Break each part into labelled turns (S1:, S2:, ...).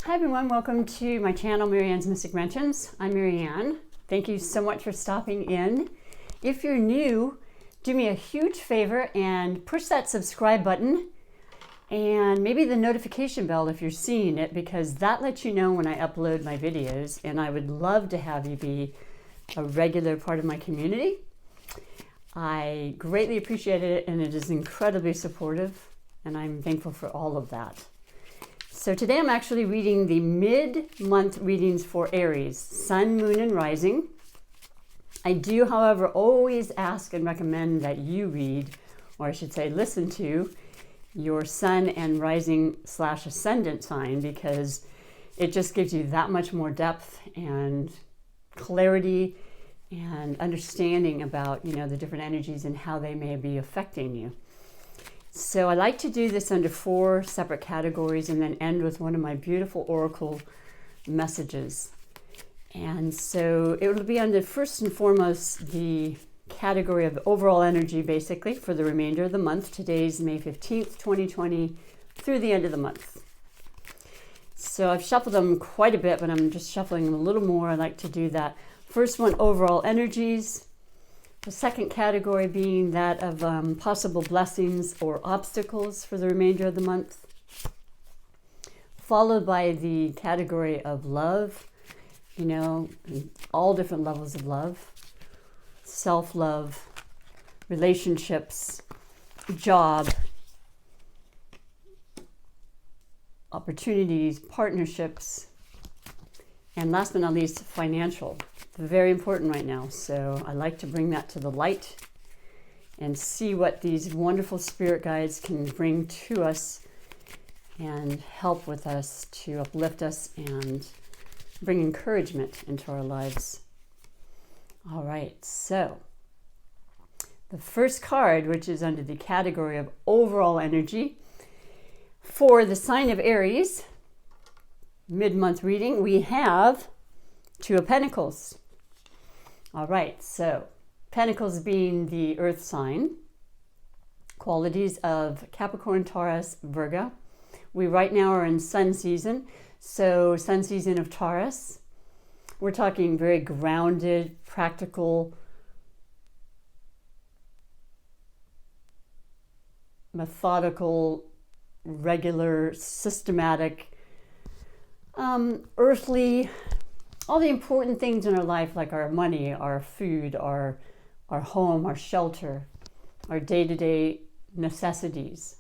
S1: Hi everyone, welcome to my channel, MaryAnne's Mystic Mentions. I'm MaryAnne. Thank you so much for stopping in. If you're new, do me a huge favor and push that subscribe button and maybe the notification bell if you're seeing it, because that lets you know when I upload my videos, and I would love to have you be a regular part of my community. I greatly appreciate it, and it is incredibly supportive, and I'm thankful for all of that. So today I'm actually reading the mid-month readings for Aries, Sun, Moon, and Rising. I do, however, always ask and recommend that you read, or I should say listen to, your Sun and Rising/Ascendant sign, because it just gives you that much more depth and clarity and understanding about, the different energies and how they may be affecting you. So I like to do this under 4 separate categories and then end with one of my beautiful oracle messages. And so it will be under, first and foremost, the category of overall energy, basically, for the remainder of the month. Today's May 15th, 2020, through the end of the month. So I've shuffled them quite a bit, but I'm just shuffling them a little more. I like to do that. First one, overall energies. The second category being that of possible blessings or obstacles for the remainder of the month, followed by the category of love, all different levels of love, self-love, relationships, job, opportunities, partnerships, and last but not least, financial. Very important right now, so I like to bring that to the light and see what these wonderful spirit guides can bring to us and help with us to uplift us and bring encouragement into our lives. All right, so the first card, which is under the category of overall energy for the sign of Aries, mid-month reading, we have Two of Pentacles. All right, so Pentacles being the earth sign, qualities of Capricorn, Taurus, Virgo. We right now are in sun season, so sun season of Taurus. We're talking very grounded, practical, methodical, regular, systematic, earthly, all the important things in our life, like our money, our food, our home, our shelter, our day-to-day necessities,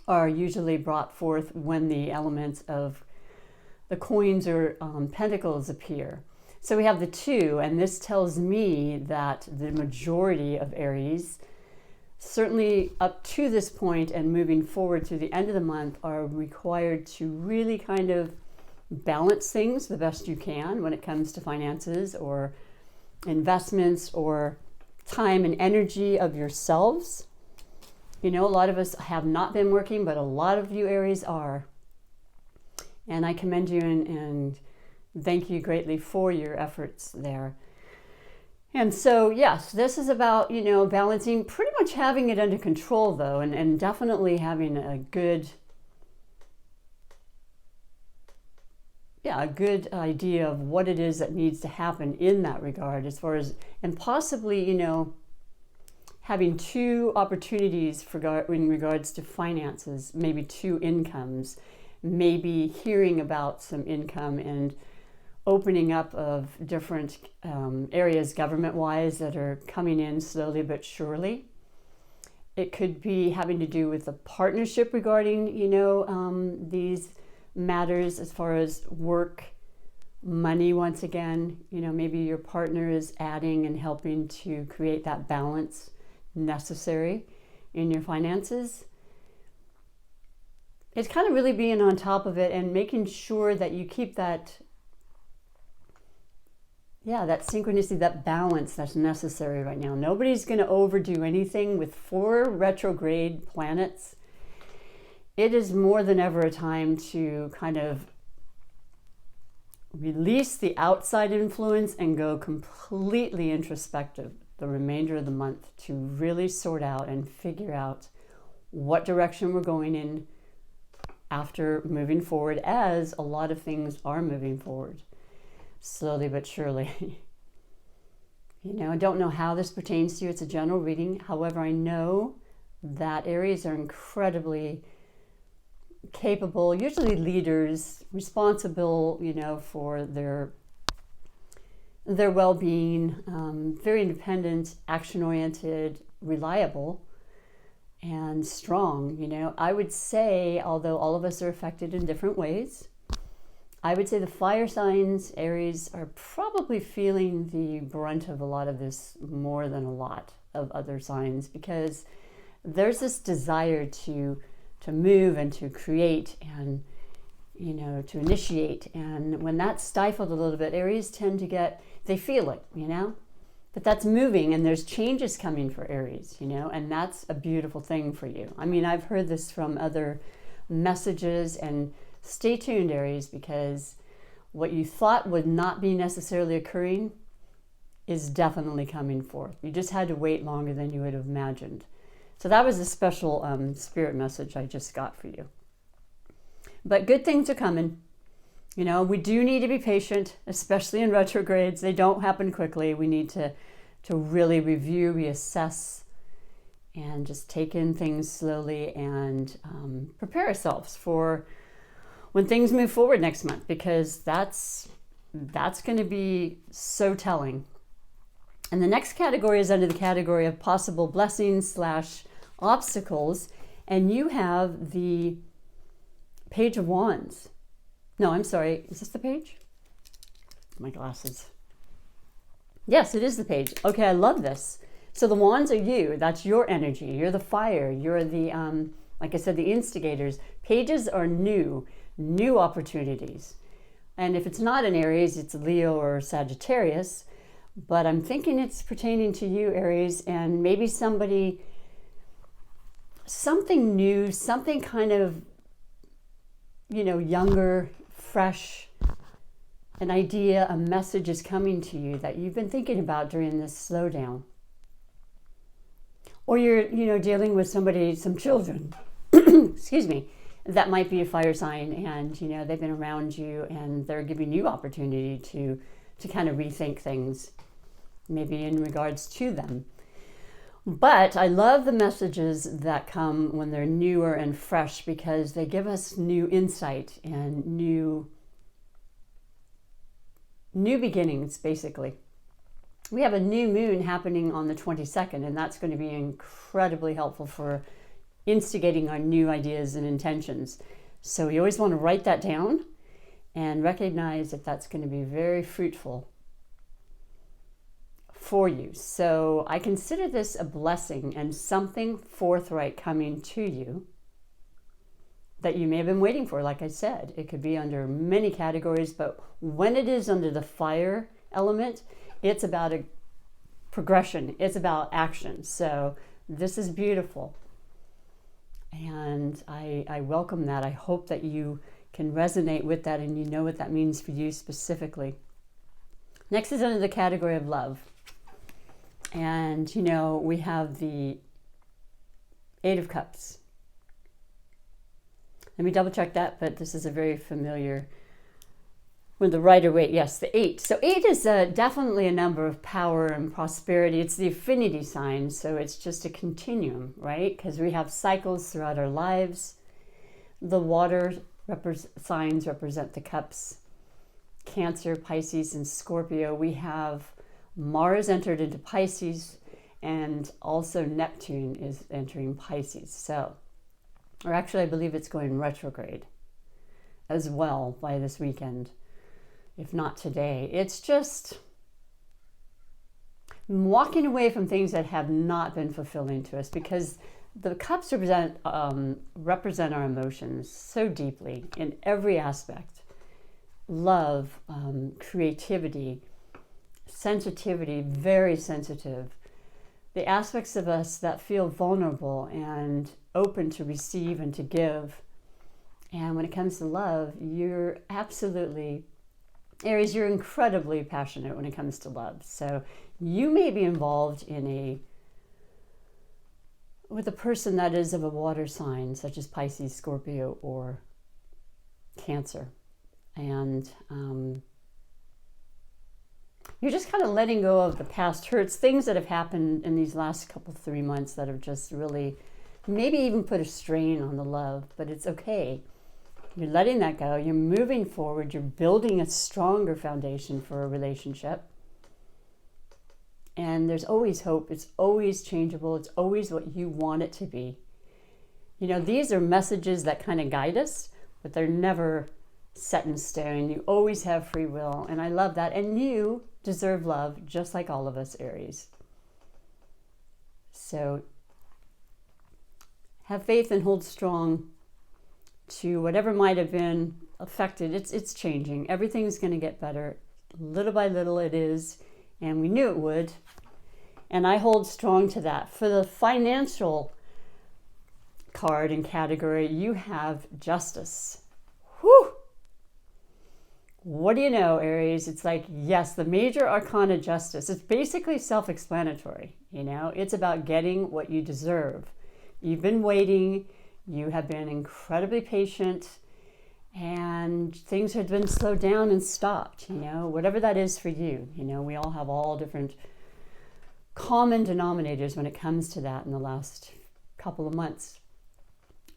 S1: are usually brought forth when the elements of the coins or pentacles appear. So we have the 2, and this tells me that the majority of Aries, certainly up to this point and moving forward through the end of the month, are required to really kind of balance things the best you can when it comes to finances or investments or time and energy of yourselves. A lot of us have not been working, but a lot of you Aries are. And I commend you and thank you greatly for your efforts there. And so, yes, this is about, balancing, pretty much having it under control, though, and definitely having a good idea of what it is that needs to happen in that regard, as far as, and possibly, having 2 opportunities in regards to finances, maybe 2 incomes, maybe hearing about some income and opening up of different areas government-wise that are coming in slowly but surely. It could be having to do with a partnership regarding, these matters as far as work, money. Once again, maybe your partner is adding and helping to create that balance necessary in your finances. It's kind of really being on top of it and making sure that you keep that synchronicity, that balance that's necessary right now. Nobody's going to overdo anything with 4 retrograde planets. It is more than ever a time to kind of release the outside influence and go completely introspective the remainder of the month to really sort out and figure out what direction we're going in after moving forward, as a lot of things are moving forward, slowly but surely. I don't know how this pertains to you. It's a general reading. However, I know that Aries are incredibly capable, usually leaders, responsible, for their well-being, very independent, action-oriented, reliable, and strong. I would say, although all of us are affected in different ways, I would say the fire signs, Aries, are probably feeling the brunt of a lot of this more than a lot of other signs, because there's this desire to move and to create and, to initiate. And when that's stifled a little bit, Aries tend to they feel it, but that's moving, and there's changes coming for Aries, and that's a beautiful thing for you. I mean, I've heard this from other messages, and stay tuned, Aries, because what you thought would not be necessarily occurring is definitely coming forth. You just had to wait longer than you would have imagined. So that was a special spirit message I just got for you. But good things are coming. We do need to be patient, especially in retrogrades. They don't happen quickly. We need to really review, reassess, and just take in things slowly and prepare ourselves for when things move forward next month, because that's going to be so telling. And the next category is under the category of possible blessings / obstacles, and you have the Page of Wands. No, I'm sorry. Is this the page? My glasses. Yes, it is the page. Okay, I love this. So the wands are you. That's your energy. You're the fire. You're the, like I said, the instigators. Pages are new opportunities. And if it's not an Aries, it's Leo or Sagittarius. But I'm thinking it's pertaining to you, Aries, and maybe something new, something kind of, younger, fresh, an idea, a message is coming to you that you've been thinking about during this slowdown. Or you're, dealing with some children, excuse me, that might be a fire sign, and, they've been around you and they're giving you opportunity to kind of rethink things, maybe in regards to them. But I love the messages that come when they're newer and fresh, because they give us new insight and new beginnings, basically. We have a new moon happening on the 22nd, and that's going to be incredibly helpful for instigating our new ideas and intentions. So you always want to write that down and recognize that that's going to be very fruitful for you. So I consider this a blessing and something forthright coming to you that you may have been waiting for. Like I said, it could be under many categories, but when it is under the fire element, it's about a progression. It's about action. So this is beautiful. And I welcome that. I hope that you can resonate with that and you know what that means for you specifically. Next is under the category of love. And, we have the Eight of Cups. Let me double check that, but this is a very familiar, when the Rider-Waite, yes, the 8. So 8 is definitely a number of power and prosperity. It's the affinity sign, so it's just a continuum, right? Because we have cycles throughout our lives. The water signs represent the cups. Cancer, Pisces, and Scorpio. We have Mars entered into Pisces, and also Neptune is entering Pisces. So, or actually I believe it's going retrograde as well by this weekend, if not today. It's just walking away from things that have not been fulfilling to us, because the cups represent our emotions so deeply in every aspect. Love, creativity, sensitivity, very sensitive. The aspects of us that feel vulnerable and open to receive and to give. And when it comes to love, you're absolutely, Aries, you're incredibly passionate when it comes to love. So you may be involved with a person that is of a water sign, such as Pisces, Scorpio, or Cancer. And you're just kind of letting go of the past hurts, things that have happened in these last 3 months that have just really maybe even put a strain on the love, but it's okay. You're letting that go. You're moving forward. You're building a stronger foundation for a relationship. And there's always hope. It's always changeable. It's always what you want it to be. You know, these are messages that kind of guide us, but they're never set in stone. You always have free will. And I love that. And you deserve love just like all of us, Aries. So have faith and hold strong to whatever might have been affected. It's changing. Everything's going to get better. Little by little it is. And we knew it would. And I hold strong to that. For the financial card and category, you have justice. Whew! What do you know, Aries? It's like, yes, the major arcana justice. It's basically self-explanatory. You know, it's about getting what you deserve. You've been waiting. You have been incredibly patient, and things have been slowed down and stopped, you know, whatever that is for you. You know, we all have all different common denominators when it comes to that in the last couple of months.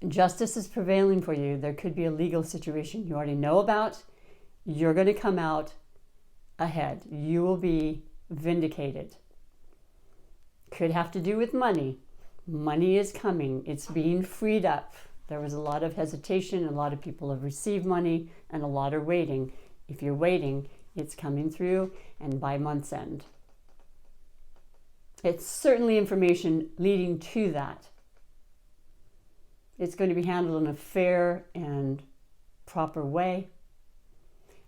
S1: Justice is prevailing for you. There could be a legal situation you already know about. You're going to come out ahead. You will be vindicated. Could have to do with money. Money is coming. It's being freed up. There was a lot of hesitation. A lot of people have received money and a lot are waiting. If you're waiting, it's coming through, and by month's end. It's certainly information leading to that. It's going to be handled in a fair and proper way.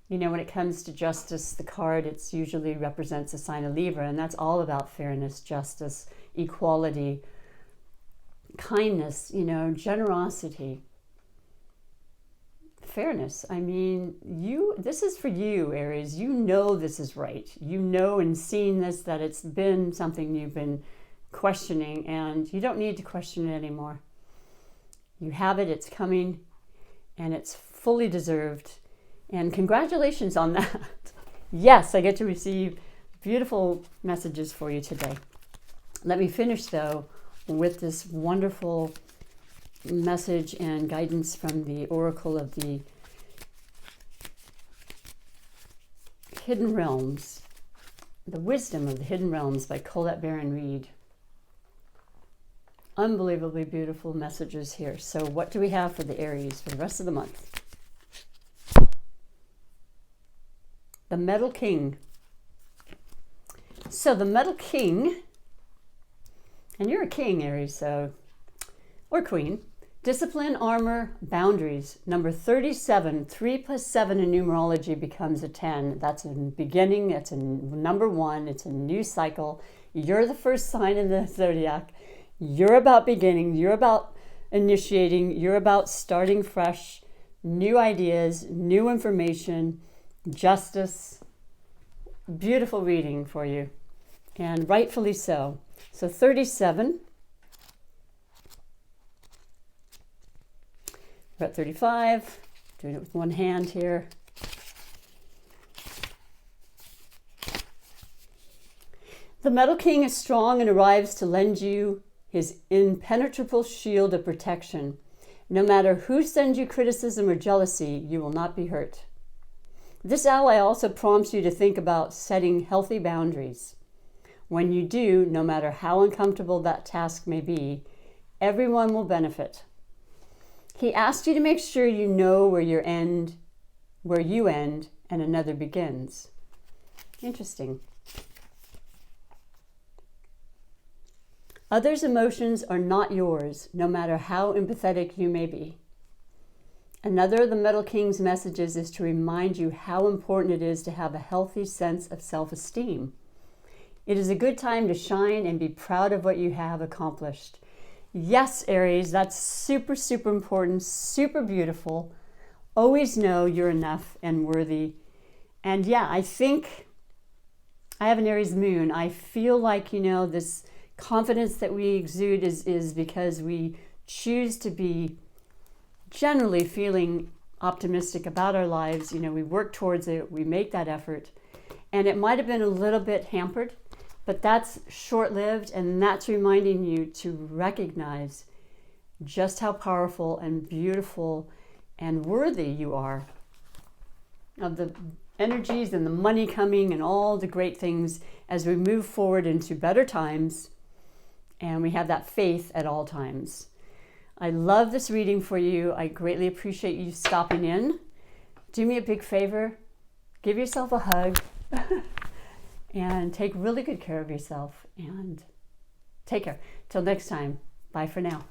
S1: You know, when it comes to justice, the card, it's usually represents a sign of Libra, and that's all about fairness, justice, equality, kindness, you know, generosity, fairness. I mean, this is for you, Aries. You know this is right. You know and seen this, that it's been something you've been questioning, and you don't need to question it anymore. You have it, it's coming, and it's fully deserved. And congratulations on that. Yes, I get to receive beautiful messages for you today. Let me finish, though, with this wonderful message and guidance from the Oracle of the Hidden Realms, The Wisdom of the Hidden Realms by Colette Baron-Reid. Unbelievably beautiful messages here. So what do we have for the Aries for the rest of the month? The Metal King. So the Metal King, and you're a king, Aries, so, or queen. Discipline, armor, boundaries. Number 37, 3 plus 7 in numerology becomes a 10. That's a beginning, that's a number 1, it's a new cycle. You're the first sign in the zodiac. You're about beginning, you're about initiating, you're about starting fresh, new ideas, new information, justice. Beautiful reading for you, and rightfully so. So 37. We're at 35. Doing it with one hand here. The Metal King is strong and arrives to lend you his impenetrable shield of protection. No matter who sends you criticism or jealousy, you will not be hurt. This ally also prompts you to think about setting healthy boundaries. When you do, no matter how uncomfortable that task may be, everyone will benefit. He asks you to make sure you know where you end and another begins. Interesting. Others' emotions are not yours, no matter how empathetic you may be. Another of the Metal King's messages is to remind you how important it is to have a healthy sense of self-esteem. It is a good time to shine and be proud of what you have accomplished. Yes, Aries, that's super, super important, super beautiful. Always know you're enough and worthy. And yeah, I think I have an Aries moon. I feel like, this confidence that we exude is because we choose to be generally feeling optimistic about our lives. You know, we work towards it, we make that effort, and it might have been a little bit hampered, but that's short-lived, and that's reminding you to recognize just how powerful and beautiful and worthy you are of the energies and the money coming and all the great things as we move forward into better times, and we have that faith at all times. I love this reading for you. I greatly appreciate you stopping in. Do me a big favor, give yourself a hug and take really good care of yourself, and take care. Till next time, bye for now.